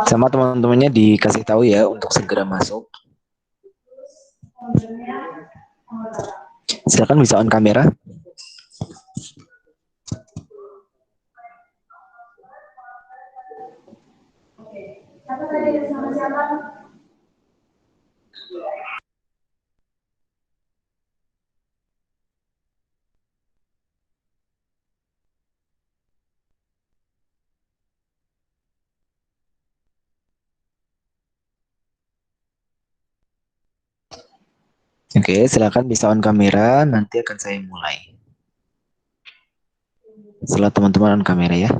Sama teman-temannya dikasih tahu ya untuk segera masuk. Silakan bisa on kamera. Oke, silakan bisa on kamera. Nanti akan saya mulai. Setelah teman-teman on kamera ya.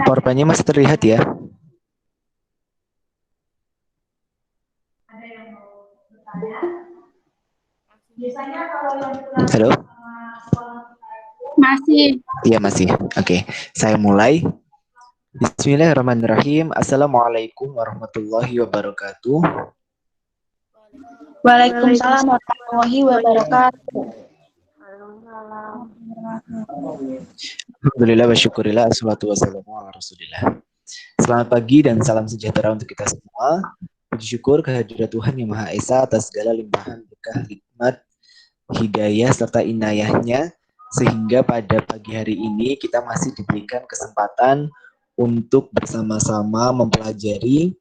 PowerPoint-nya masih terlihat ya? Halo? Masih. Iya masih. Oke, saya mulai. Bismillahirrahmanirrahim. Assalamualaikum warahmatullahi wabarakatuh. Waalaikumsalam warahmatullahi wabarakatuh. Alhamdulillah wa syukurillah. Assalatu wassalamu ala rasulillah. Selamat pagi dan salam sejahtera untuk kita semua. Puji syukur kehadirat Tuhan Yang Maha Esa atas segala limpahan berkah, hikmat, hidayah, serta inayahnya. Sehingga pada pagi hari ini kita masih diberikan kesempatan untuk bersama-sama mempelajari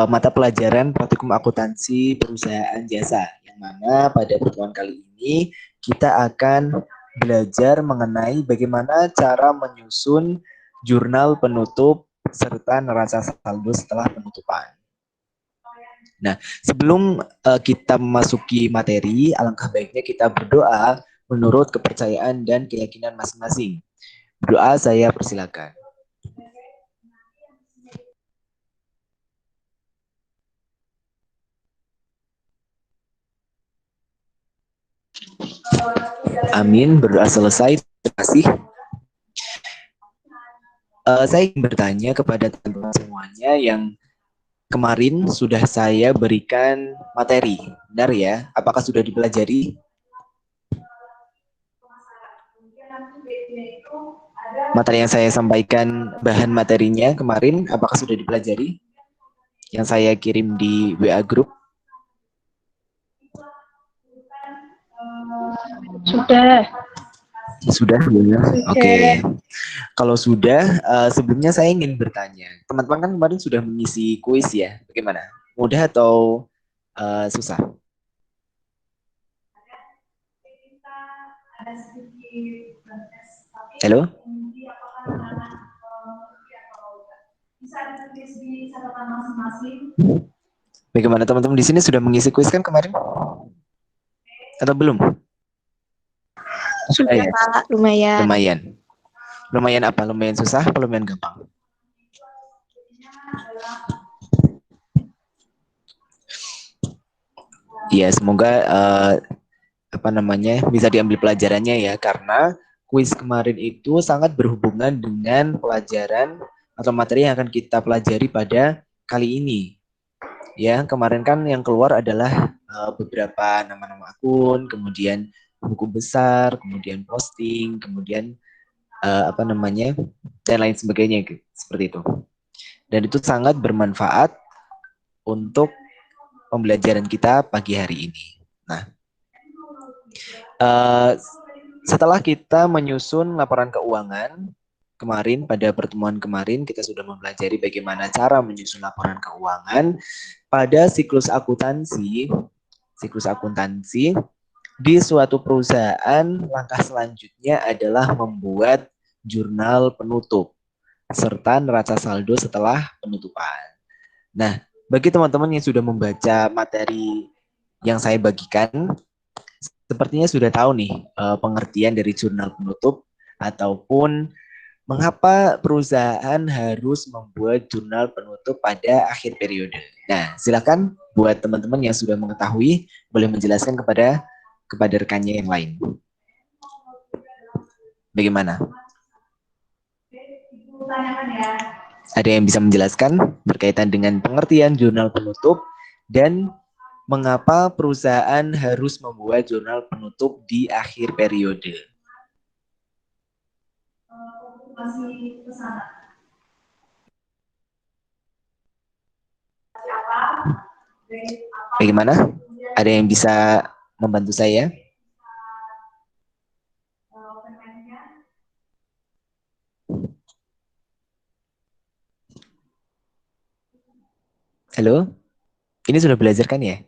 mata pelajaran praktikum akuntansi perusahaan jasa. Yang mana pada pertemuan kali ini kita akan belajar mengenai bagaimana cara menyusun jurnal penutup serta neraca saldo setelah penutupan. Nah, sebelum kita memasuki materi, alangkah baiknya kita berdoa menurut kepercayaan dan keyakinan masing-masing. Doa saya persilakan. Amin, berdoa selesai. Terima kasih. Saya ingin bertanya kepada teman-teman semuanya yang kemarin sudah saya berikan materi. Benar ya? Apakah sudah dipelajari? Materi yang saya sampaikan, bahan materinya kemarin, apakah sudah dipelajari? Yang saya kirim di WA Group? Sudah. Sudah ya? Oke. Kalau sudah, sebelumnya saya ingin bertanya. Teman-teman kan kemarin sudah mengisi kuis ya. Bagaimana? Mudah atau susah? Halo? Bagaimana teman-teman di sini sudah mengisi kuis kan kemarin? Atau belum? Sudah, Ya. Pak, lumayan. Lumayan. Lumayan apa? Lumayan susah atau lumayan gampang? Ya, semoga bisa diambil pelajarannya ya, karena kuis kemarin itu sangat berhubungan dengan pelajaran atau materi yang akan kita pelajari pada kali ini. Ya, kemarin kan yang keluar adalah beberapa nama-nama akun, kemudian buku besar, kemudian posting, kemudian dan lain sebagainya seperti itu. Dan itu sangat bermanfaat untuk pembelajaran kita pagi hari ini. Nah, setelah kita menyusun laporan keuangan kemarin, pada pertemuan kemarin kita sudah mempelajari bagaimana cara menyusun laporan keuangan pada siklus akuntansi. Siklus akuntansi di suatu perusahaan, langkah selanjutnya adalah membuat jurnal penutup serta neraca saldo setelah penutupan. Nah, bagi teman-teman yang sudah membaca materi yang saya bagikan, sepertinya sudah tahu nih pengertian dari jurnal penutup ataupun mengapa perusahaan harus membuat jurnal penutup pada akhir periode. Nah, silakan buat teman-teman yang sudah mengetahui boleh menjelaskan kepada rekannya yang lain. Bagaimana? Ada yang bisa menjelaskan berkaitan dengan pengertian jurnal penutup dan mengapa perusahaan harus membuat jurnal penutup di akhir periode? Bagaimana? Ada yang bisa membantu saya? Halo? Ini sudah belajar kan ya?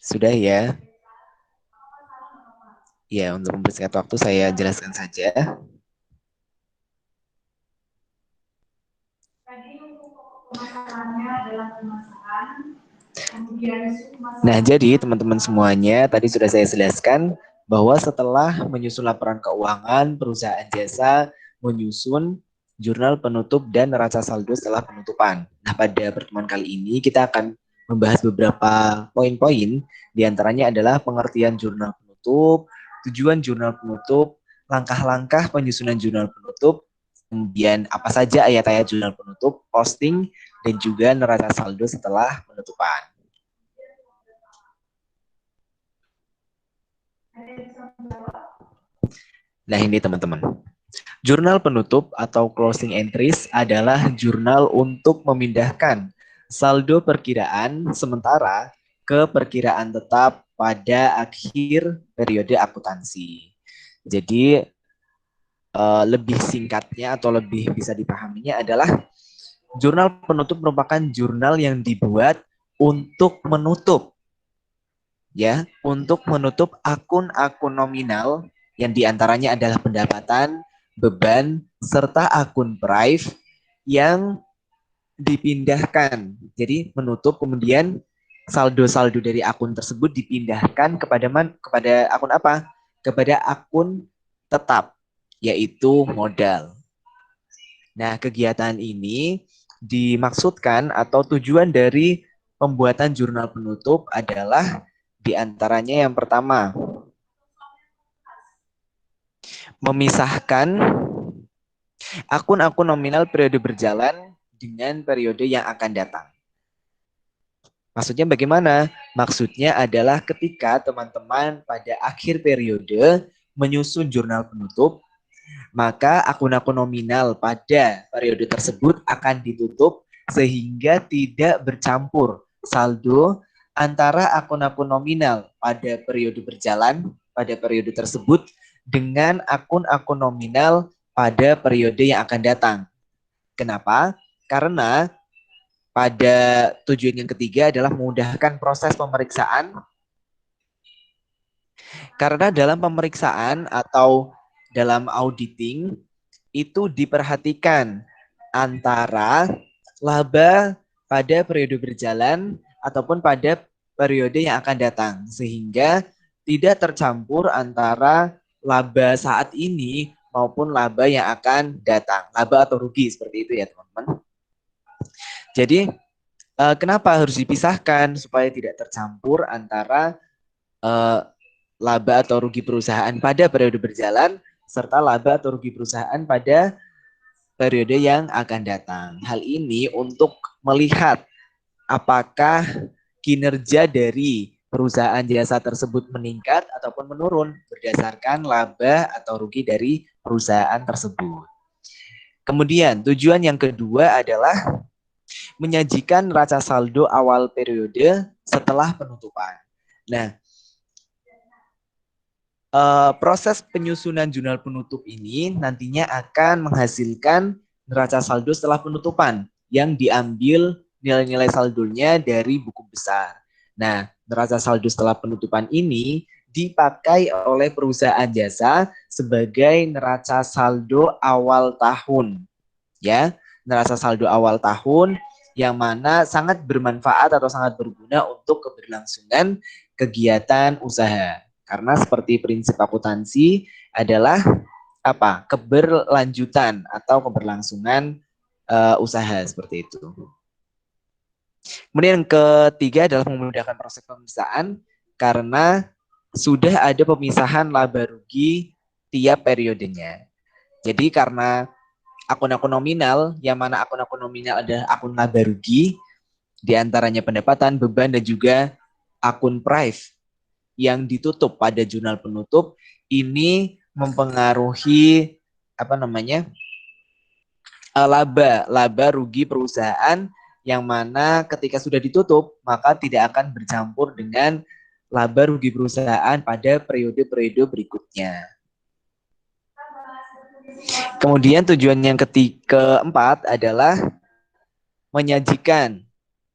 Sudah ya? Ya, untuk mempersingkat waktu saya jelaskan saja. Nah, jadi teman-teman semuanya, tadi sudah saya jelaskan bahwa setelah menyusun laporan keuangan, perusahaan jasa menyusun jurnal penutup dan neraca saldo setelah penutupan. Nah, pada pertemuan kali ini kita akan membahas beberapa poin-poin, diantaranya adalah pengertian jurnal penutup, tujuan jurnal penutup, langkah-langkah penyusunan jurnal penutup, kemudian apa saja ayat-ayat jurnal penutup, posting, dan juga neraca saldo setelah penutupan. Nah, ini teman-teman. Jurnal penutup atau closing entries adalah jurnal untuk memindahkan saldo perkiraan sementara ke perkiraan tetap pada akhir periode akuntansi. Jadi lebih singkatnya atau lebih bisa dipahaminya adalah jurnal penutup merupakan jurnal yang dibuat untuk menutup akun-akun nominal yang diantaranya adalah pendapatan, beban, serta akun prive yang dipindahkan. Jadi menutup kemudian saldo-saldo dari akun tersebut dipindahkan kepada akun apa? Kepada akun tetap, yaitu modal. Nah, kegiatan ini dimaksudkan atau tujuan dari pembuatan jurnal penutup adalah diantaranya yang pertama, memisahkan akun-akun nominal periode berjalan dengan periode yang akan datang. Maksudnya bagaimana? Maksudnya adalah ketika teman-teman pada akhir periode menyusun jurnal penutup, maka akun-akun nominal pada periode tersebut akan ditutup sehingga tidak bercampur saldo antara akun-akun nominal pada periode berjalan pada periode tersebut dengan akun-akun nominal pada periode yang akan datang. Kenapa? Karena pada tujuan yang ketiga adalah memudahkan proses pemeriksaan. Karena dalam pemeriksaan atau dalam auditing itu diperhatikan antara laba pada periode berjalan ataupun pada periode yang akan datang, sehingga tidak tercampur antara laba saat ini maupun laba yang akan datang, laba atau rugi seperti itu ya teman-teman. Jadi kenapa harus dipisahkan supaya tidak tercampur antara laba atau rugi perusahaan pada periode berjalan serta laba atau rugi perusahaan pada periode yang akan datang. Hal ini untuk melihat apakah kinerja dari perusahaan jasa tersebut meningkat ataupun menurun berdasarkan laba atau rugi dari perusahaan tersebut. Kemudian tujuan yang kedua adalah menyajikan neraca saldo awal periode setelah penutupan. Nah, proses penyusunan jurnal penutup ini nantinya akan menghasilkan neraca saldo setelah penutupan yang diambil nilai-nilai saldonya dari buku besar. Nah, neraca saldo setelah penutupan ini dipakai oleh perusahaan jasa sebagai neraca saldo awal tahun. Ya, neraca saldo awal tahun yang mana sangat bermanfaat atau sangat berguna untuk keberlangsungan kegiatan usaha. Karena seperti prinsip akuntansi adalah apa? Keberlanjutan atau keberlangsungan usaha seperti itu. Kemudian yang ketiga adalah memudahkan proses pemeriksaan karena sudah ada pemisahan laba rugi tiap periodenya. Jadi karena akun-akun nominal, yang mana akun-akun nominal adalah akun laba rugi, diantaranya pendapatan, beban, dan juga akun prive yang ditutup pada jurnal penutup ini mempengaruhi laba rugi perusahaan yang mana ketika sudah ditutup maka tidak akan bercampur dengan laba rugi perusahaan pada periode-periode berikutnya. Kemudian tujuan yang keempat adalah menyajikan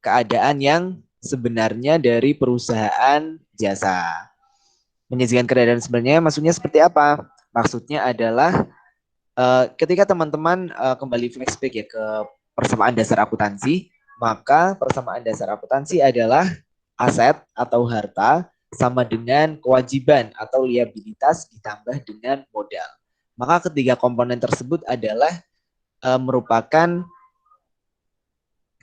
keadaan yang sebenarnya dari perusahaan jasa. Menyajikan keadaan sebenarnya maksudnya seperti apa? Maksudnya adalah ketika teman-teman kembali flashback ya ke persamaan dasar akuntansi, maka persamaan dasar akuntansi adalah aset atau harta sama dengan kewajiban atau liabilitas ditambah dengan modal. Maka ketiga komponen tersebut adalah merupakan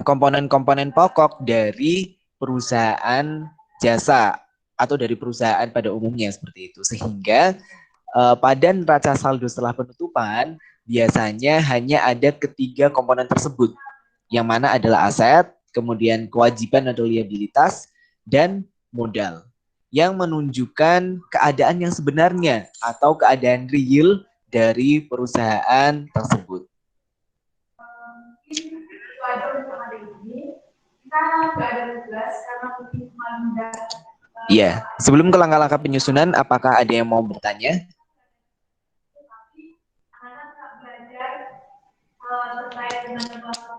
komponen-komponen pokok dari perusahaan jasa atau dari perusahaan pada umumnya seperti itu. Sehingga pada neraca saldo setelah penutupan biasanya hanya ada ketiga komponen tersebut, yang mana adalah aset, kemudian kewajiban atau liabilitas, dan modal, yang menunjukkan keadaan yang sebenarnya atau keadaan real dari perusahaan tersebut. Ya, sebelum ke langkah-langkah penyusunan, apakah ada yang mau bertanya?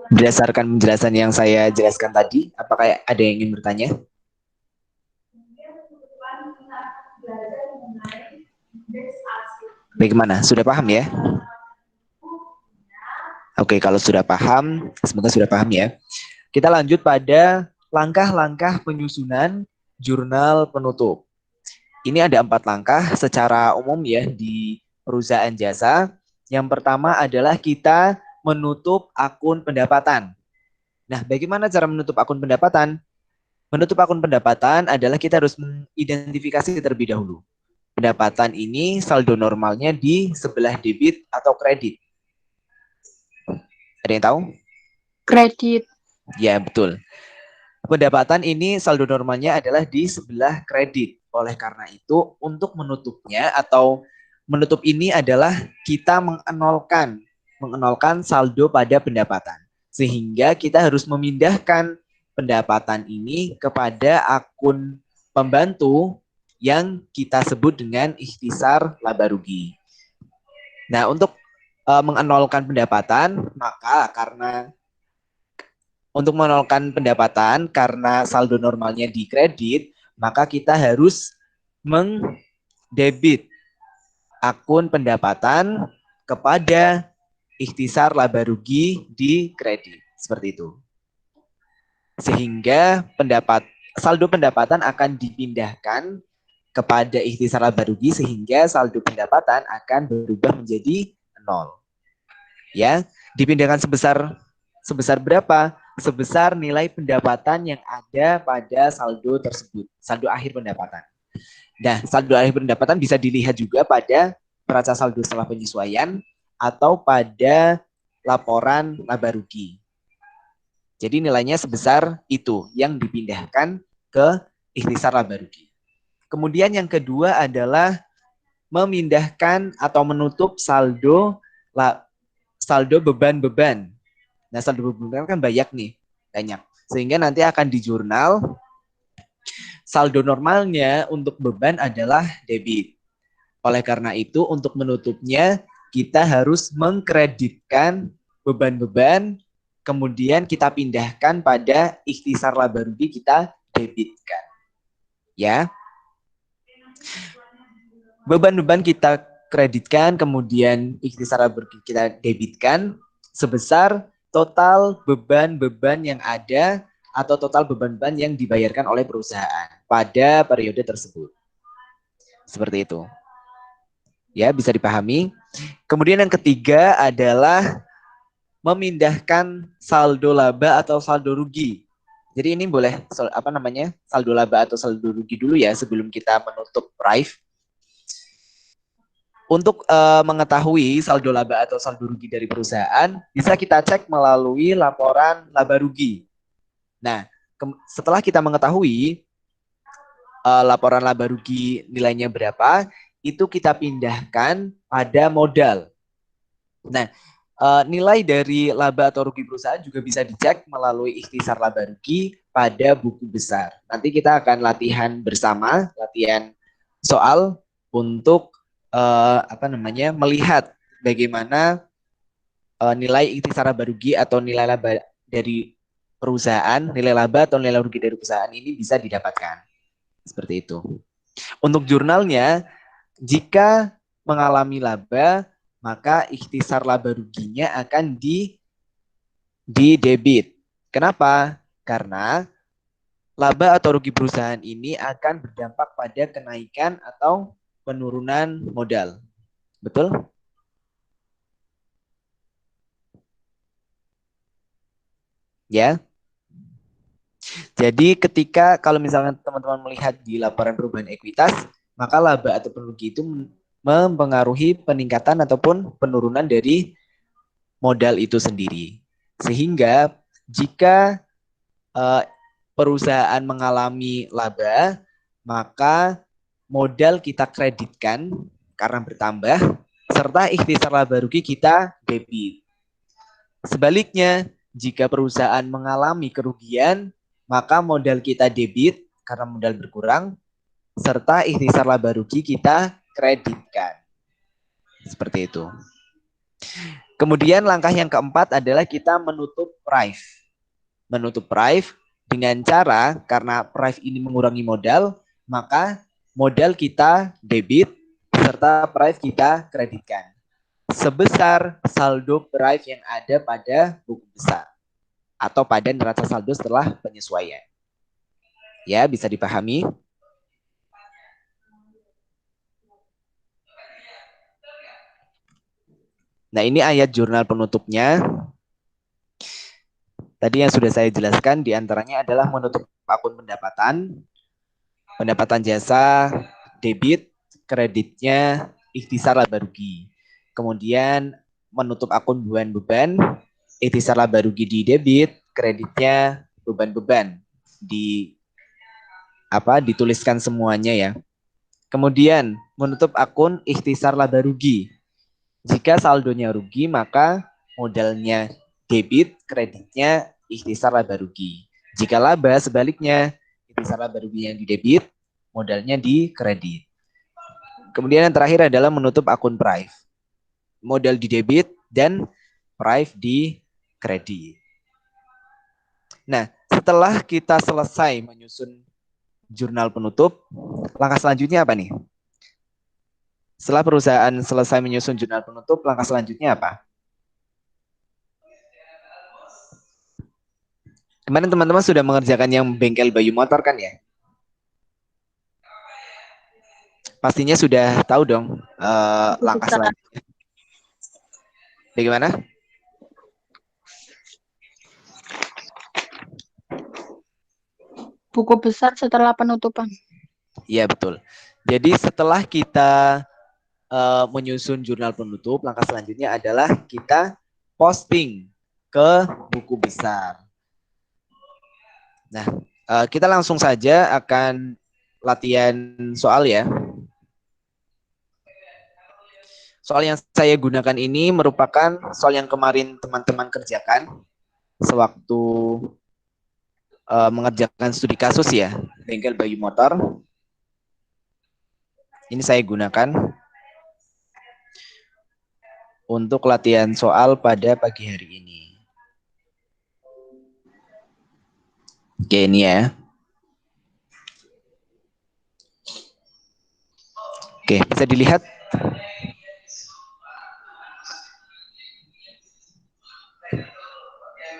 Berdasarkan penjelasan yang saya jelaskan tadi, apakah ada yang ingin bertanya? Bagaimana? Sudah paham ya? Oke, kalau sudah paham, semoga sudah paham ya. Kita lanjut pada langkah-langkah penyusunan jurnal penutup. Ini ada 4 langkah secara umum ya di perusahaan jasa. Yang pertama adalah kita menutup akun pendapatan. Nah, bagaimana cara menutup akun pendapatan? Menutup akun pendapatan adalah kita harus mengidentifikasi terlebih dahulu. Pendapatan ini saldo normalnya di sebelah debit atau kredit. Ada yang tahu? Kredit. Ya, betul. Pendapatan ini saldo normalnya adalah di sebelah kredit. Oleh karena itu, untuk menutupnya atau menutup ini adalah kita mengenolkan saldo pada pendapatan. Sehingga kita harus memindahkan pendapatan ini kepada akun pembantu yang kita sebut dengan ikhtisar laba rugi. Nah, untuk mengenolkan pendapatan, maka untuk menolkan pendapatan karena saldo normalnya di kredit, maka kita harus mendebit akun pendapatan kepada ikhtisar laba rugi di kredit. Seperti itu. Sehingga saldo pendapatan akan dipindahkan kepada ikhtisar laba rugi sehingga saldo pendapatan akan berubah menjadi 0. Ya, dipindahkan sebesar berapa? Sebesar nilai pendapatan yang ada pada saldo tersebut, saldo akhir pendapatan. Nah, saldo akhir pendapatan bisa dilihat juga pada neraca saldo setelah penyesuaian atau pada laporan laba rugi. Jadi nilainya sebesar itu yang dipindahkan ke ikhtisar laba rugi. Kemudian yang kedua adalah memindahkan atau menutup saldo beban-beban. Nah, saldo beban kan banyak. Sehingga nanti akan di jurnal saldo normalnya untuk beban adalah debit. Oleh karena itu, untuk menutupnya kita harus mengkreditkan beban-beban, kemudian kita pindahkan pada ikhtisar laba rugi, kita debitkan. Ya. Beban-beban kita kreditkan, kemudian ikhtisar laba rugi kita debitkan sebesar total beban-beban yang ada atau total beban-beban yang dibayarkan oleh perusahaan pada periode tersebut. Seperti itu. Ya, bisa dipahami. Kemudian yang ketiga adalah memindahkan saldo laba atau saldo rugi. Jadi ini boleh saldo laba atau saldo rugi dulu ya sebelum kita menutup RAIF. Untuk mengetahui saldo laba atau saldo rugi dari perusahaan, bisa kita cek melalui laporan laba rugi. Nah, setelah kita mengetahui laporan laba rugi nilainya berapa, itu kita pindahkan pada modal. Nah, nilai dari laba atau rugi perusahaan juga bisa dicek melalui ikhtisar laba rugi pada buku besar. Nanti kita akan latihan bersama, latihan soal untuk melihat bagaimana nilai ikhtisar laba rugi atau nilai laba dari perusahaan, nilai laba atau nilai rugi dari perusahaan ini bisa didapatkan. Seperti itu. Untuk jurnalnya, jika mengalami laba, maka ikhtisar laba ruginya akan di debit. Kenapa? Karena laba atau rugi perusahaan ini akan berdampak pada kenaikan atau penurunan modal. Betul? Ya. Jadi ketika kalau misalnya teman-teman melihat di laporan perubahan ekuitas, maka laba atau rugi itu mempengaruhi peningkatan ataupun penurunan dari modal itu sendiri. Sehingga jika perusahaan mengalami laba, maka modal kita kreditkan karena bertambah, serta ikhtisar laba rugi kita debit. Sebaliknya, jika perusahaan mengalami kerugian, maka modal kita debit karena modal berkurang, serta ikhtisar laba rugi kita kreditkan. Seperti itu. Kemudian langkah yang keempat adalah kita menutup RAIF. Menutup RAIF dengan cara, karena RAIF ini mengurangi modal, maka modal kita debit serta RAIF kita kreditkan sebesar saldo RAIF yang ada pada buku besar atau pada neraca saldo setelah penyesuaian. Ya, bisa dipahami. Nah, ini ayat jurnal penutupnya. Tadi yang sudah saya jelaskan diantaranya adalah menutup akun pendapatan jasa, debit, kreditnya, ikhtisar laba rugi. Kemudian menutup akun beban-beban, ikhtisar laba rugi di debit, kreditnya beban-beban dituliskan semuanya ya. Kemudian menutup akun ikhtisar laba rugi. Jika saldonya rugi, maka modalnya debit, kreditnya ikhtisar laba rugi. Jika laba sebaliknya, ihtisar laba rugi yang di debit, modalnya di kredit. Kemudian yang terakhir adalah menutup akun Prive. Modal di debit dan Prive di kredit. Nah, setelah kita selesai menyusun jurnal penutup, langkah selanjutnya apa nih? Setelah perusahaan selesai menyusun jurnal penutup, langkah selanjutnya apa? Kemarin teman-teman sudah mengerjakan yang bengkel Bayu Motor kan ya? Pastinya sudah tahu dong langkah selanjutnya. Bagaimana? Buku besar setelah penutupan. Iya betul. Jadi setelah kita menyusun jurnal penutup, langkah selanjutnya adalah kita posting ke buku besar. Nah, kita langsung saja akan latihan soal ya. Soal yang saya gunakan ini merupakan soal yang kemarin teman-teman kerjakan sewaktu mengerjakan studi kasus ya, bengkel Bayu Motor. Ini saya gunakan untuk latihan soal pada pagi hari ini. Oke, ini ya. Oke, bisa dilihat.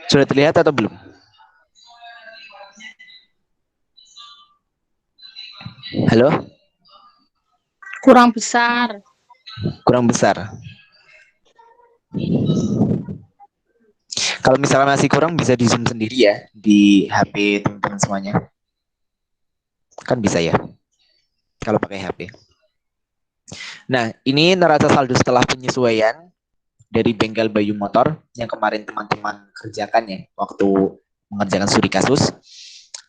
Sudah terlihat atau belum? Halo? Kurang besar. Kurang besar. Kalau misalnya masih kurang bisa di zoom sendiri ya di HP teman-teman semuanya. Kan bisa ya. Kalau pakai HP. Nah, ini neraca saldo setelah penyesuaian dari bengkel Bayu Motor yang kemarin teman-teman kerjakan ya waktu mengerjakan studi kasus.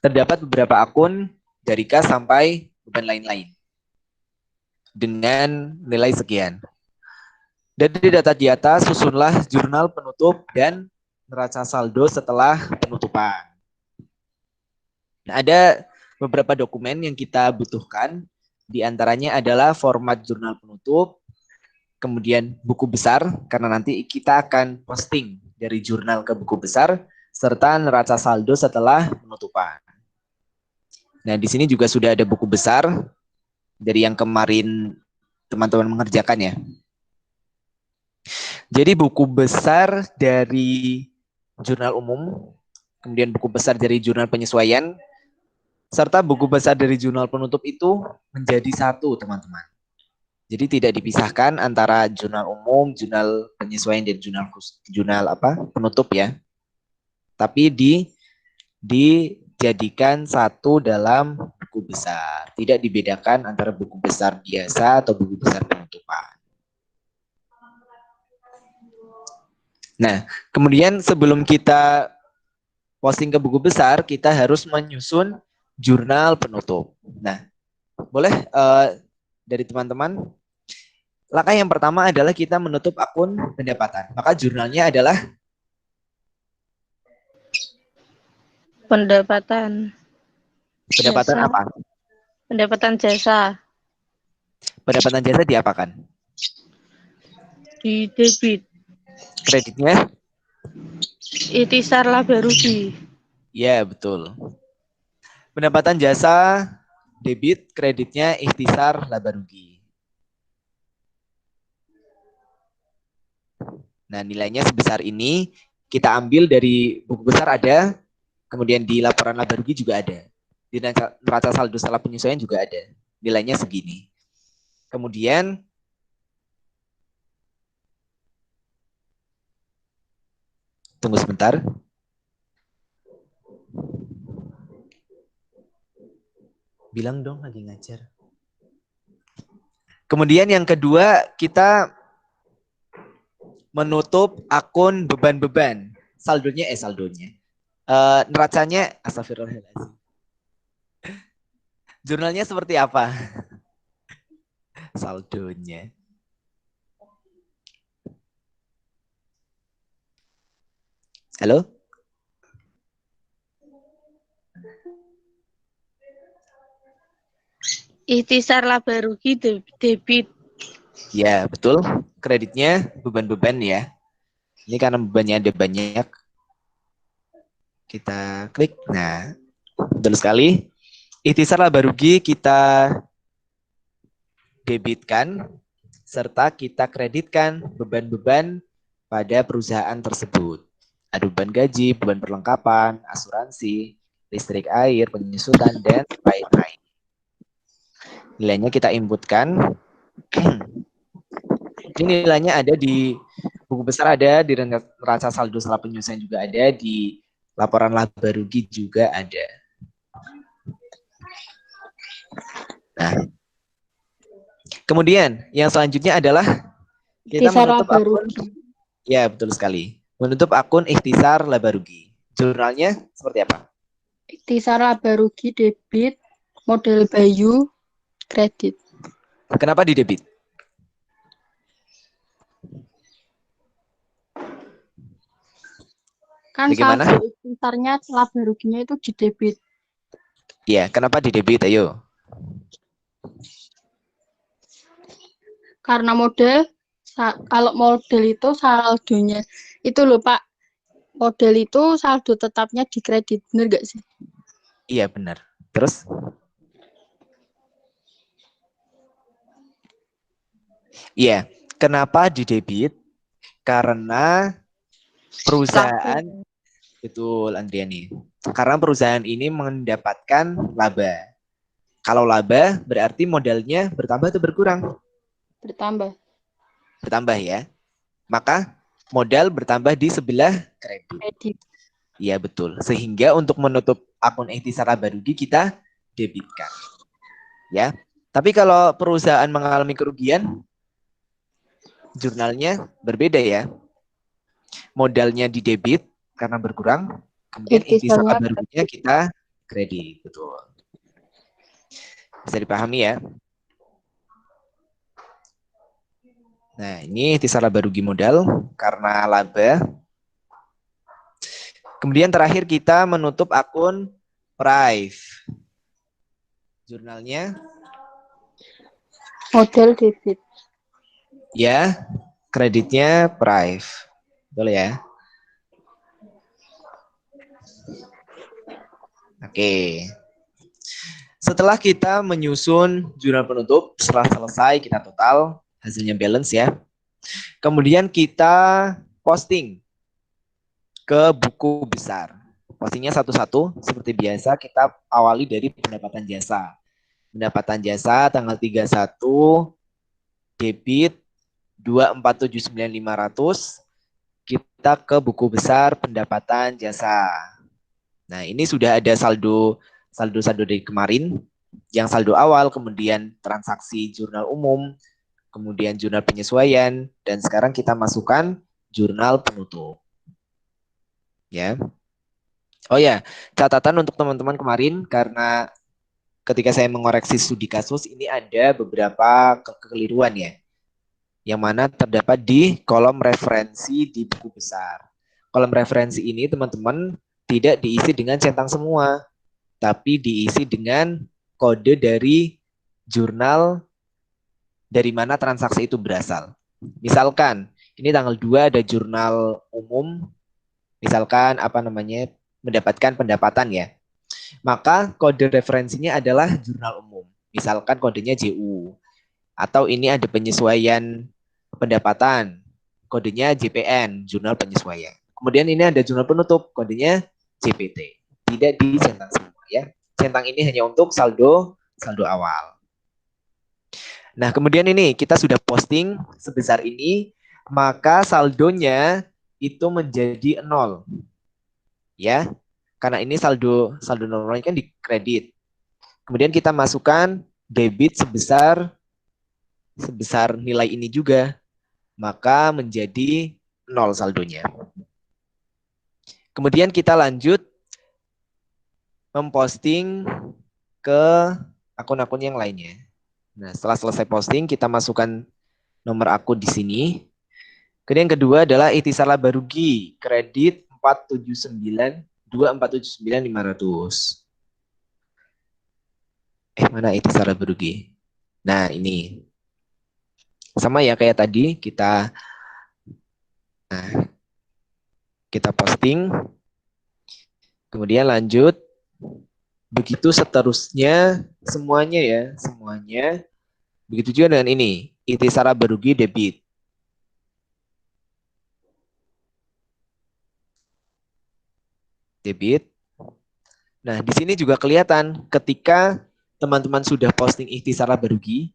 Terdapat beberapa akun dari kas sampai beban lain-lain dengan nilai sekian. Dari data di atas, susunlah jurnal penutup dan neraca saldo setelah penutupan. Nah, ada beberapa dokumen yang kita butuhkan, di antaranya adalah format jurnal penutup, kemudian buku besar, karena nanti kita akan posting dari jurnal ke buku besar, serta neraca saldo setelah penutupan. Nah, di sini juga sudah ada buku besar dari yang kemarin teman-teman mengerjakan ya. Jadi buku besar dari jurnal umum, kemudian buku besar dari jurnal penyesuaian, serta buku besar dari jurnal penutup itu menjadi satu, teman-teman. Jadi tidak dipisahkan antara jurnal umum, jurnal penyesuaian, dan jurnal penutup ya. Tapi dijadikan satu dalam buku besar. Tidak dibedakan antara buku besar biasa atau buku besar penutupan. Nah, kemudian sebelum kita posting ke buku besar, kita harus menyusun jurnal penutup. Nah, boleh dari teman-teman, langkah yang pertama adalah kita menutup akun pendapatan. Maka jurnalnya adalah Pendapatan pendapatan jasa. apa? Pendapatan jasa. Pendapatan jasa diapakan? Di debit. Kreditnya? Ihtisar laba rugi. Ya, betul. Pendapatan jasa, debit, kreditnya ihtisar laba rugi. Nah, nilainya sebesar ini kita ambil dari buku besar ada, kemudian di laporan laba rugi juga ada. Di neraca saldo setelah penyesuaian juga ada. Nilainya segini. Kemudian tunggu sebentar. Bilang dong lagi ngajar. Kemudian yang kedua, kita menutup akun beban-beban. Saldonya. Neracanya, astagfirullahaladzim. Jurnalnya seperti apa? Saldonya. Halo? Ikhtisar laba rugi debit. Ya, betul. Kreditnya beban-beban ya. Ini karena bebannya ada banyak. Kita klik. Nah, betul sekali. Ikhtisar laba rugi kita debitkan serta kita kreditkan beban-beban pada perusahaan tersebut. Ada beban gaji, beban perlengkapan, asuransi, listrik, air, penyusutan, dan lain-lain. Nilainya kita inputkan. Ini nilainya ada di buku besar, ada di neraca saldo setelah penyelesaian juga ada, di laporan laba rugi juga ada. Nah, kemudian yang selanjutnya adalah kita Ikhtisar menutup laba akun. rugi. Ya, betul sekali. Menutup akun ikhtisar laba rugi. Jurnalnya seperti apa? Ikhtisar laba rugi debit, model Bayu, kredit. Kenapa di debit? Kan Bagaimana? saldo ikhtisarnya laba ruginya itu di debit. Ya, kenapa di debit? Ayo. Karena kalau model itu saldonya itu loh Pak, model itu saldo tetapnya di kredit, bener gak sih? Iya, benar. Terus? Iya, kenapa di debit? Karena perusahaan, betul Andriani. Karena perusahaan ini mendapatkan laba. Kalau laba berarti modalnya bertambah atau berkurang? Bertambah. Bertambah ya. Maka modal bertambah di sebelah kredit. Kredit. Iya betul. Sehingga untuk menutup akun ikhtisar laba rugi kita debitkan. Ya. Tapi kalau perusahaan mengalami kerugian, jurnalnya berbeda ya. Modalnya di debit karena berkurang, kemudian ikhtisar Ikhtisarnya laba ruginya kita kredit. Betul. Bisa dipahami ya. Nah, ini ikhtisar laba rugi modal karena laba. Kemudian terakhir kita menutup akun Prive. Jurnalnya model debit. ya, kreditnya Prive. Betul ya? Oke. Setelah kita menyusun jurnal penutup, setelah selesai kita total, hasilnya balance ya. Kemudian kita posting ke buku besar. Postingnya satu-satu, seperti biasa kita awali dari pendapatan jasa. Pendapatan jasa tanggal 31, debit 247.900, kita ke buku besar pendapatan jasa. Nah, ini sudah ada saldo dari kemarin, yang saldo awal, kemudian transaksi jurnal umum, kemudian jurnal penyesuaian, dan sekarang kita masukkan jurnal penutup. Ya. Oh ya, catatan untuk teman-teman kemarin, karena ketika saya mengoreksi studi kasus, ini ada beberapa kekeliruan ya, yang mana terdapat di kolom referensi di buku besar. Kolom referensi ini teman-teman tidak diisi dengan centang semua, tapi diisi dengan kode dari jurnal dari mana transaksi itu berasal. Misalkan, ini tanggal 2 ada jurnal umum, misalkan apa namanya, mendapatkan pendapatan ya. Maka kode referensinya adalah jurnal umum. Misalkan kodenya JU. Atau ini ada penyesuaian pendapatan, kodenya JPN, jurnal penyesuaian. Kemudian ini ada jurnal penutup, kodenya JPT. Tidak dicentang semua ya. Centang ini hanya untuk saldo awal. Nah, kemudian ini kita sudah posting sebesar ini, maka saldonya itu menjadi 0. Ya. Karena ini saldo normal kan di kredit. Kemudian kita masukkan debit sebesar nilai ini juga, maka menjadi 0 saldonya. Kemudian kita lanjut memposting ke akun-akun yang lainnya. Nah, setelah selesai posting, kita masukkan nomor akun di sini. Kemudian yang kedua adalah ikhtisar laba rugi, kredit 479 2479500. Mana ikhtisar laba rugi? Nah, ini. Sama ya kayak tadi, kita posting, kemudian lanjut. Begitu seterusnya, semuanya ya, semuanya. Begitu juga dengan ini, ikhtisar laba rugi debit. Debit. Nah, di sini juga kelihatan ketika teman-teman sudah posting ikhtisar laba rugi,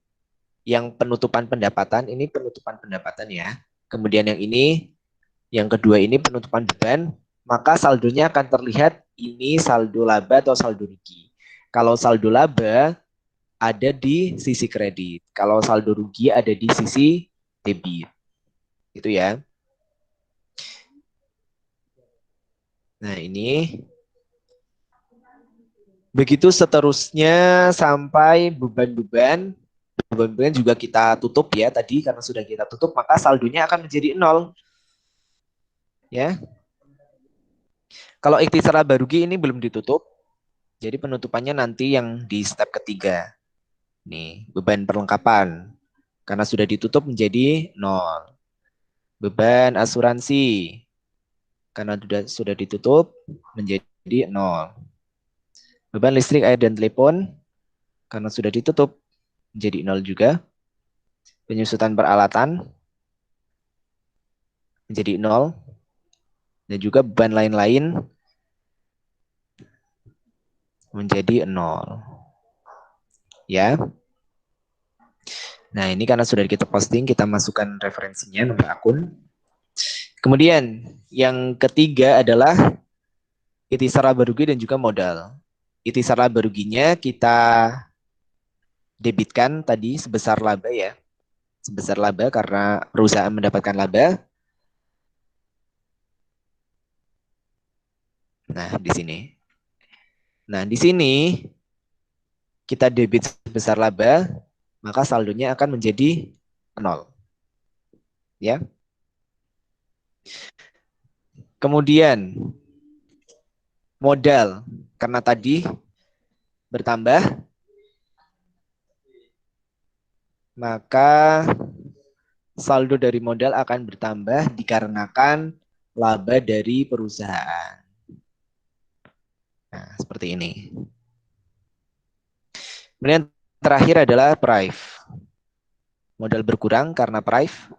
yang penutupan pendapatan, ini penutupan pendapatan ya. Kemudian yang ini, yang kedua ini penutupan beban, maka saldonya akan terlihat ini saldo laba atau saldo rugi. Kalau saldo laba ada di sisi kredit, kalau saldo rugi ada di sisi debit. Itu ya. Nah, ini begitu seterusnya sampai beban-beban. Beban-beban juga kita tutup ya tadi, karena sudah kita tutup maka saldonya akan menjadi 0. Ya. Kalau ikhtisar laba rugi ini belum ditutup. Jadi penutupannya nanti yang di step ketiga. Nih, beban perlengkapan. Karena sudah ditutup menjadi 0. Beban asuransi. Karena sudah ditutup menjadi 0. Beban listrik, air, dan telepon. Karena sudah ditutup menjadi 0 juga. Penyusutan peralatan menjadi 0. Dan juga beban lain-lain menjadi 0. Ya. Nah, ini karena sudah kita posting, kita masukkan referensinya, nomor akun. Kemudian, yang ketiga adalah ikhtisar laba rugi dan juga modal. Ikhtisar laba ruginya kita debitkan tadi sebesar laba ya. Sebesar laba karena perusahaan mendapatkan laba. Nah, di sini. Nah, di sini kita debit sebesar laba, maka saldonya akan menjadi 0. Ya. Kemudian modal, karena tadi bertambah, maka saldo dari modal akan bertambah dikarenakan laba dari perusahaan. Nah, seperti ini. Kemudian terakhir adalah prive. Modal berkurang karena prive.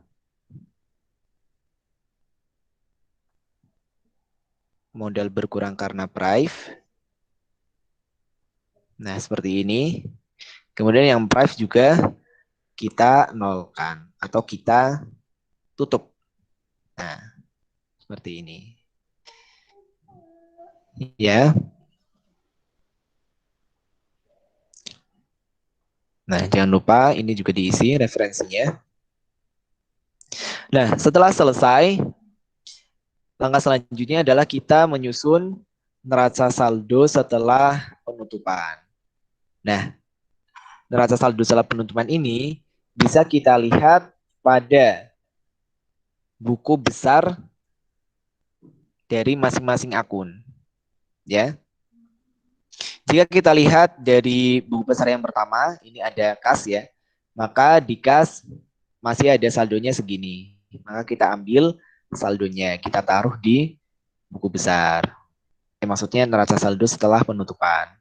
Modal berkurang karena prive. Nah, seperti ini. Kemudian yang prive juga kita nolkan atau kita tutup. Nah, seperti ini. Ya. Nah, jangan lupa ini juga diisi referensinya. Nah, setelah selesai, langkah selanjutnya adalah kita menyusun neraca saldo setelah penutupan. Nah, neraca saldo setelah penutupan ini bisa kita lihat pada buku besar dari masing-masing akun. Ya. Jika kita lihat dari buku besar yang pertama, ini ada kas ya, maka di kas masih ada saldonya segini. Maka kita ambil saldonya, kita taruh di buku besar. Maksudnya neraca saldo setelah penutupan.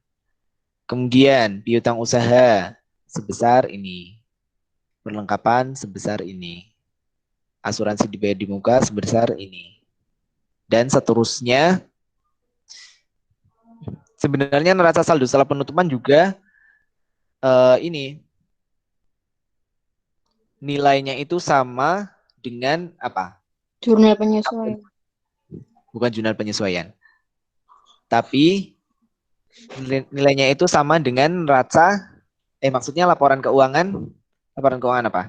Kemudian piutang usaha sebesar ini. Perlengkapan sebesar ini. Asuransi dibayar di muka sebesar ini. Dan seterusnya, sebenarnya neraca saldo setelah penutupan juga ini nilainya itu sama dengan apa? Jurnal penyesuaian. Bukan jurnal penyesuaian. Tapi nilainya itu sama dengan neraca, maksudnya laporan keuangan. Laporan keuangan apa?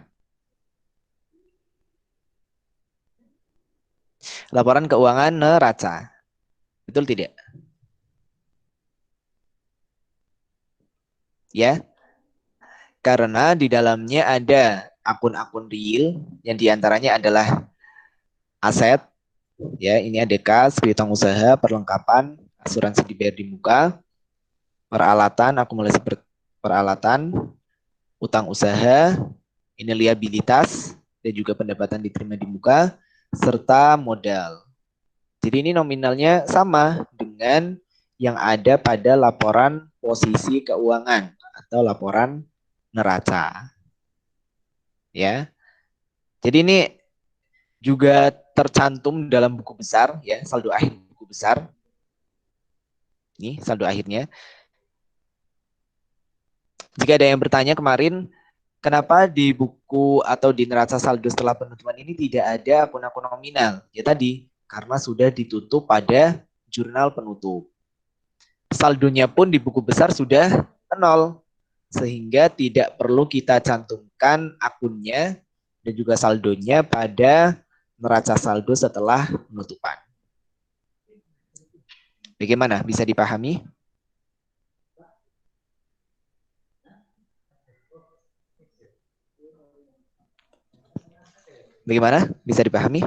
Laporan keuangan neraca. Betul tidak? Ya. Karena di dalamnya ada akun-akun real yang diantaranya adalah aset. Ya, ini ada kas, piutang usaha, perlengkapan, asuransi dibayar di muka, peralatan, akumulasi peralatan, utang usaha, ini liabilitas, dan juga pendapatan diterima di muka, serta modal. Jadi ini nominalnya sama dengan yang ada pada laporan posisi keuangan atau laporan neraca. Ya. Jadi ini juga tercantum dalam buku besar, ya, saldo akhir buku besar. Ini saldo akhirnya. Jika ada yang bertanya kemarin, kenapa di buku atau di neraca saldo setelah penutupan ini tidak ada akun-akun nominal? Ya tadi, karena sudah ditutup pada jurnal penutup. Saldonya pun di buku besar sudah 0, sehingga tidak perlu kita cantumkan akunnya dan juga saldonya pada neraca saldo setelah penutupan. Bagaimana? Bisa dipahami? Bagaimana? Bisa dipahami?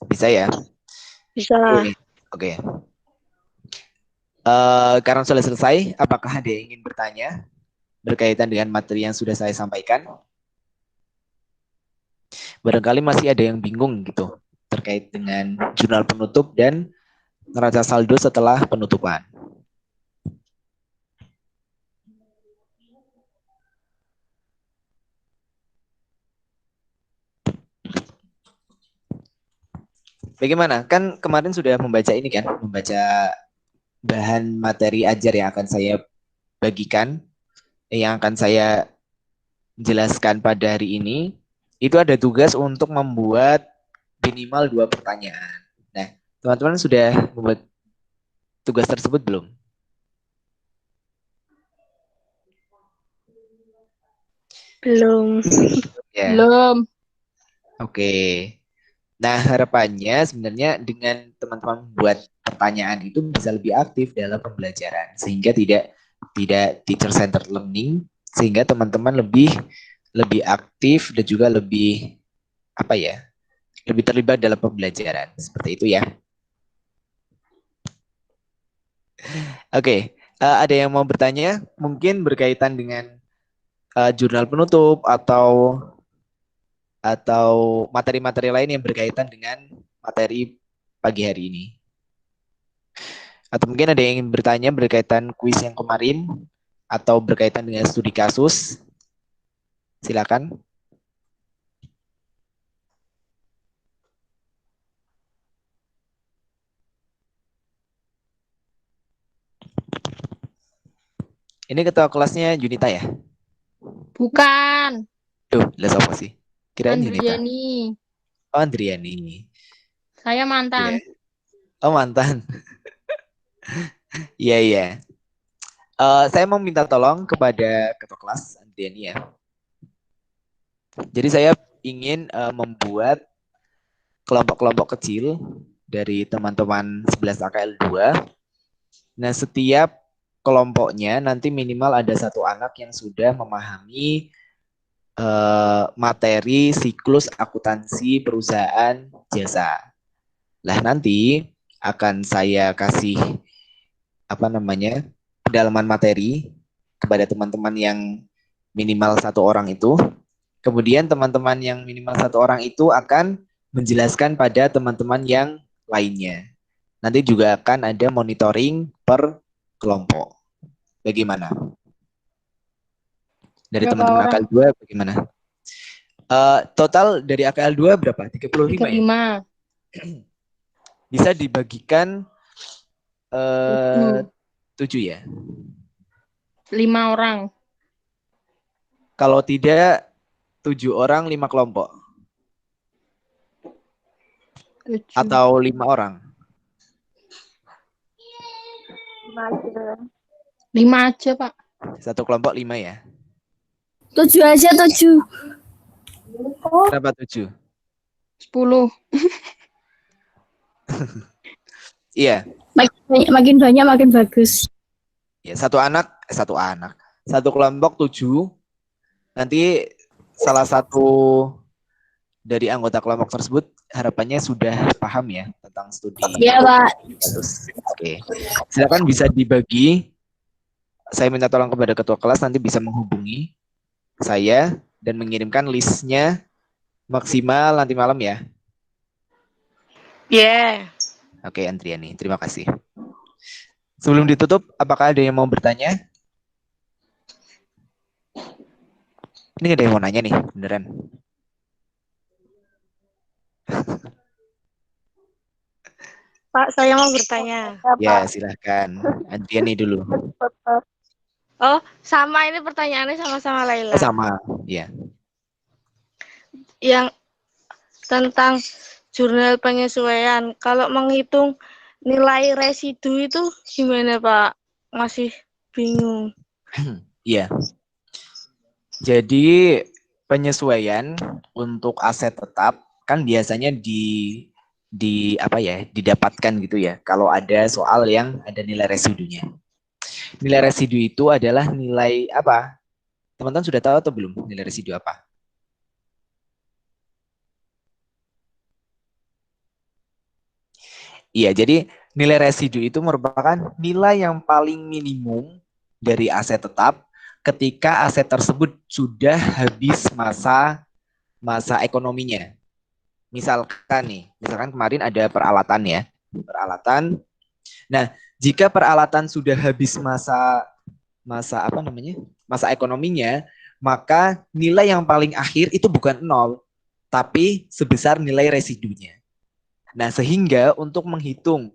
Bisa ya? Bisa. Oke. Karena sudah selesai, apakah ada yang ingin bertanya berkaitan dengan materi yang sudah saya sampaikan? Barangkali masih ada yang bingung gitu terkait dengan jurnal penutup dan neraca saldo setelah penutupan. Bagaimana? Kan kemarin sudah membaca ini kan, membaca bahan materi ajar yang akan saya bagikan, yang akan saya jelaskan pada hari ini. Itu ada tugas untuk membuat minimal 2 pertanyaan. Nah, teman-teman sudah membuat tugas tersebut belum? Belum. Ya. Belum. Oke. Nah, harapannya sebenarnya dengan teman-teman buat pertanyaan itu bisa lebih aktif dalam pembelajaran sehingga tidak teacher centered learning, sehingga teman-teman lebih aktif dan juga lebih apa ya? Lebih terlibat dalam pembelajaran. Seperti itu ya. Oke, ada yang mau bertanya? Mungkin berkaitan dengan jurnal penutup atau materi-materi lain yang berkaitan dengan materi pagi hari ini. Atau mungkin ada yang ingin bertanya berkaitan kuis yang kemarin atau berkaitan dengan studi kasus. Silakan. Ini ketua kelasnya Junita ya? Bukan. Duh, les apa sih? Kirain Junita. Andriani. Oh, Andriani. Saya mantan. Iya. Oh, mantan. Iya, iya. Saya mau minta tolong kepada ketua kelas Andriani ya. Jadi saya ingin membuat kelompok-kelompok kecil dari teman-teman 11 AKL 2. Nah, setiap kelompoknya nanti minimal ada satu anak yang sudah memahami materi siklus akuntansi perusahaan jasa. Lah nanti akan saya kasih apa namanya pendalaman materi kepada teman-teman yang minimal satu orang itu. Kemudian teman-teman yang minimal satu orang itu akan menjelaskan pada teman-teman yang lainnya. Nanti juga akan ada monitoring per kelompok. Bagaimana? Dari Berapa teman-teman orang? AKL 2 bagaimana? Total dari AKL 2 berapa? 35 ya? 35. Bisa dibagikan 7. 7 ya? 5 orang. Kalau tidak 7 orang 5 kelompok 7. atau 5 orang? 5 aja, Pak. Satu kelompok 5 ya? 7 aja 7. Kenapa 7? 10. Iya. Makin banyak makin bagus. Ya, satu kelompok 7. Nanti salah satu dari anggota kelompok tersebut harapannya sudah paham ya tentang studi. Ya, Pak. Oke. Silakan bisa dibagi. Saya minta tolong kepada ketua kelas nanti bisa menghubungi saya dan mengirimkan listnya maksimal nanti malam ya. Yeah. Oke, Andriani, terima kasih. Sebelum ditutup, apakah ada yang mau bertanya? Ini ada yang mau nanya nih, beneran. Pak, saya mau bertanya. Ya, silahkan. Andriani dulu. Oh, sama ini pertanyaannya sama-sama Laila. Sama, ya. Yang tentang jurnal penyesuaian. Kalau menghitung nilai residu itu gimana, Pak? Masih bingung. Iya. Jadi penyesuaian untuk aset tetap kan biasanya di apa ya, didapatkan gitu ya. Kalau ada soal yang ada nilai residunya. Nilai residu itu adalah nilai apa? Teman-teman sudah tahu atau belum nilai residu apa? Iya, jadi nilai residu itu merupakan nilai yang paling minimum dari aset tetap ketika aset tersebut sudah habis masa ekonominya. Misalkan kemarin ada peralatan ya, peralatan. Nah, jika peralatan sudah habis masa ekonominya, maka nilai yang paling akhir itu bukan 0, tapi sebesar nilai residunya. Nah, sehingga untuk menghitung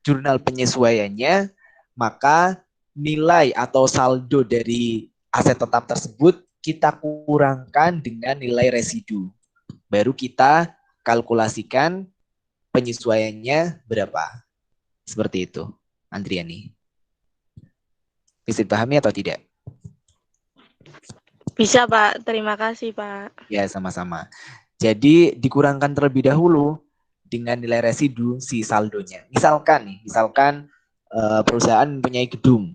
jurnal penyesuaiannya, maka nilai atau saldo dari aset tetap tersebut kita kurangkan dengan nilai residu. Baru kita kalkulasikan penyesuaiannya berapa. Seperti itu, Andriani. Bisa dipahami atau tidak? Bisa, Pak. Terima kasih, Pak. Ya, sama-sama. Jadi dikurangkan terlebih dahulu dengan nilai residu si saldonya. Misalkan perusahaan mempunyai gedung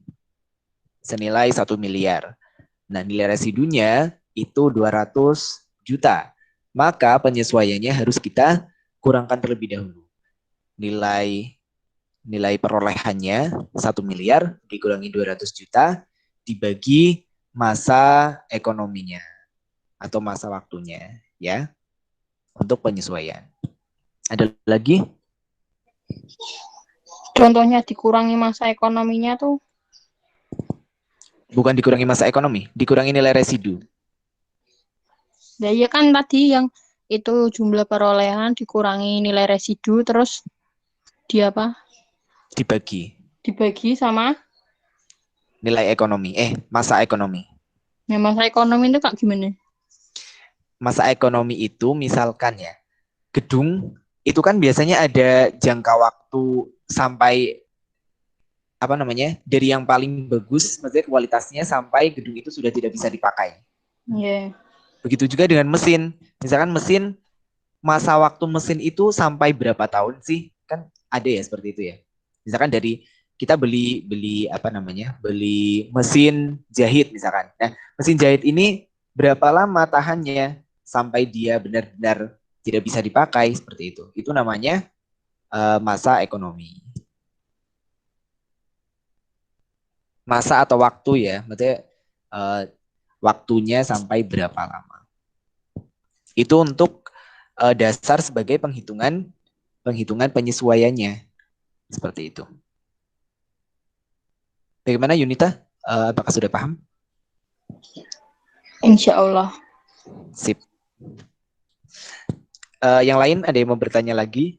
senilai 1 miliar. Nah, nilai residunya itu 200 juta. Maka penyesuaiannya harus kita kurangkan terlebih dahulu. Nilai perolehannya 1 miliar dikurangi 200 juta dibagi masa ekonominya atau masa waktunya ya untuk penyesuaian. Ada lagi? Contohnya dikurangi masa ekonominya tuh. Bukan dikurangi masa ekonomi, dikurangi nilai residu. Ya iya kan tadi yang itu jumlah perolehan dikurangi nilai residu terus dia apa? Dibagi sama Nilai ekonomi, masa ekonomi. ya masa ekonomi itu kak gimana? Masa ekonomi itu misalkan ya, gedung itu kan biasanya ada jangka waktu sampai dari yang paling bagus, maksudnya kualitasnya sampai gedung itu sudah tidak bisa dipakai. Iya. Begitu juga dengan mesin. Misalkan mesin, masa waktu mesin itu sampai berapa tahun sih? Kan ada ya seperti itu ya. Misalkan dari kita beli mesin jahit misalkan. Nah, mesin jahit ini berapa lama tahannya sampai dia benar-benar tidak bisa dipakai seperti itu. Itu namanya masa ekonomi. Masa atau waktu ya, maksudnya waktunya sampai berapa lama. Itu untuk dasar sebagai penghitungan penyesuaiannya. Seperti itu. Bagaimana Yunita? Apakah sudah paham? Insya Allah. Sip. Yang lain ada yang mau bertanya lagi?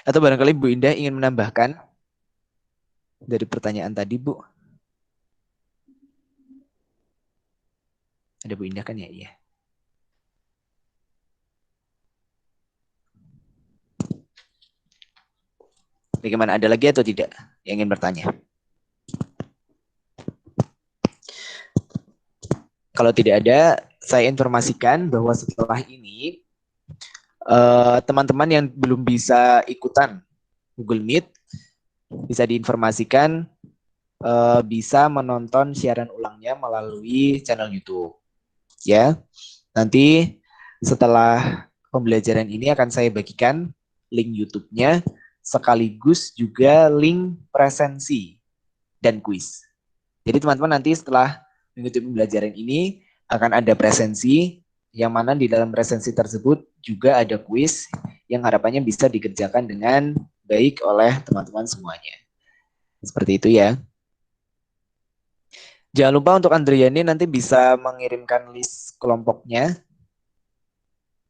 Atau barangkali Bu Indah ingin menambahkan dari pertanyaan tadi, Bu? Ada Bu Indah kan ya? Iya. Bagaimana? Ada lagi atau tidak yang ingin bertanya? Kalau tidak ada, saya informasikan bahwa setelah ini teman-teman yang belum bisa ikutan Google Meet bisa diinformasikan bisa menonton siaran ulangnya melalui channel YouTube. Ya, nanti setelah pembelajaran ini akan saya bagikan link YouTube-nya sekaligus juga link presensi dan kuis. Jadi teman-teman nanti setelah mengikuti pembelajaran ini akan ada presensi yang mana di dalam presensi tersebut juga ada kuis yang harapannya bisa dikerjakan dengan baik oleh teman-teman semuanya. Seperti itu ya. Jangan lupa untuk Andriani nanti bisa mengirimkan list kelompoknya.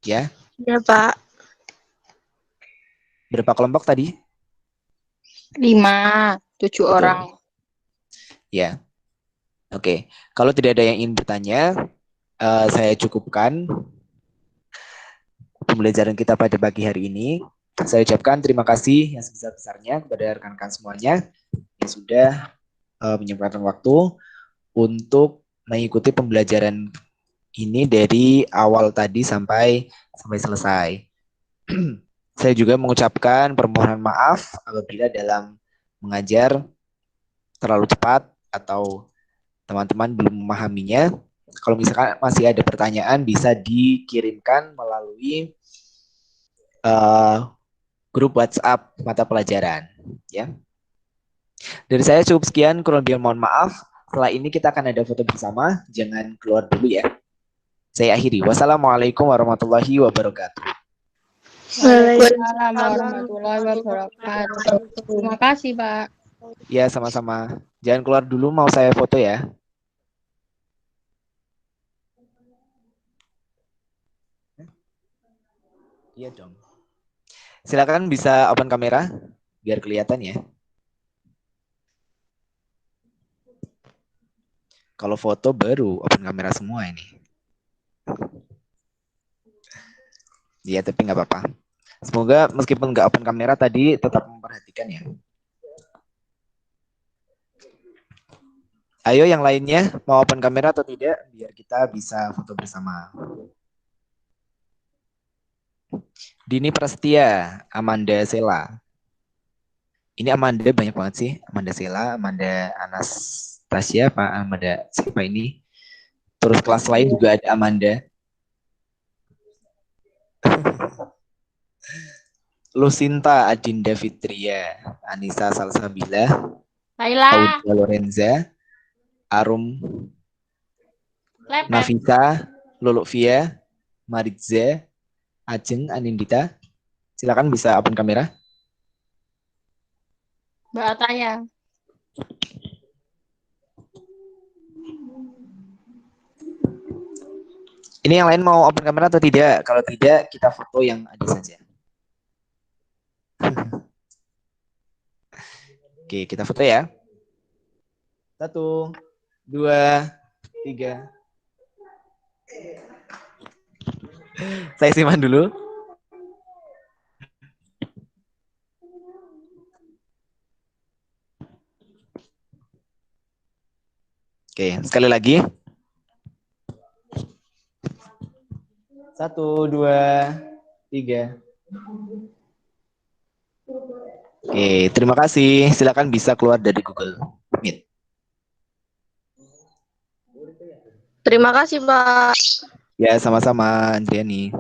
Ya. Ya, Pak. Berapa kelompok tadi? 5, 7 Betul. orang. Ya. Oke. Kalau tidak ada yang ingin bertanya, saya cukupkan pembelajaran kita pada pagi hari ini. Saya ucapkan terima kasih yang sebesar-besarnya kepada rekan-rekan semuanya yang sudah menyempatkan waktu untuk mengikuti pembelajaran ini dari awal tadi sampai selesai. Saya juga mengucapkan permohonan maaf apabila dalam mengajar terlalu cepat atau teman-teman belum memahaminya. Kalau misalkan masih ada pertanyaan bisa dikirimkan melalui grup WhatsApp mata pelajaran. Ya. Dari saya cukup sekian, kurang lebih mohon maaf. Setelah ini kita akan ada foto bersama, jangan keluar dulu ya. Saya akhiri. Wassalamualaikum warahmatullahi wabarakatuh. Waalaikumsalam warahmatullahi wabarakatuh. Terima kasih, Pak. Ya, sama-sama. Jangan keluar dulu, mau saya foto ya. Iya dong. Silakan bisa open kamera, biar kelihatan ya. Kalau foto baru open kamera semua ini. Iya, tapi nggak apa-apa. Semoga meskipun nggak open kamera tadi tetap memperhatikan ya. Ayo yang lainnya mau open kamera atau tidak biar kita bisa foto bersama. Dini Prasetya, Amanda Sela. Ini Amanda banyak banget sih. Amanda Sela, Amanda Anastasia, Pak Amanda siapa ini? Terus kelas lain juga ada Amanda. Lucinta Adinda Fitria, Anissa Salsabila, Laila. Audia Lorenza, Arum Lepet. Nafisa, Luluvia, Maritza, Ajeng, Anindita. Silakan bisa open kamera. Mbak Ataya. Ini yang lain mau open kamera atau tidak? Kalau tidak, kita foto yang ada saja. Oke, kita foto ya. 1, 2, 3. Saya simpan dulu. Oke, sekali lagi. 1, 2, 3. Oke, terima kasih. Silakan bisa keluar dari Google Meet. Terima kasih, Pak. Ya, sama-sama, Andriani.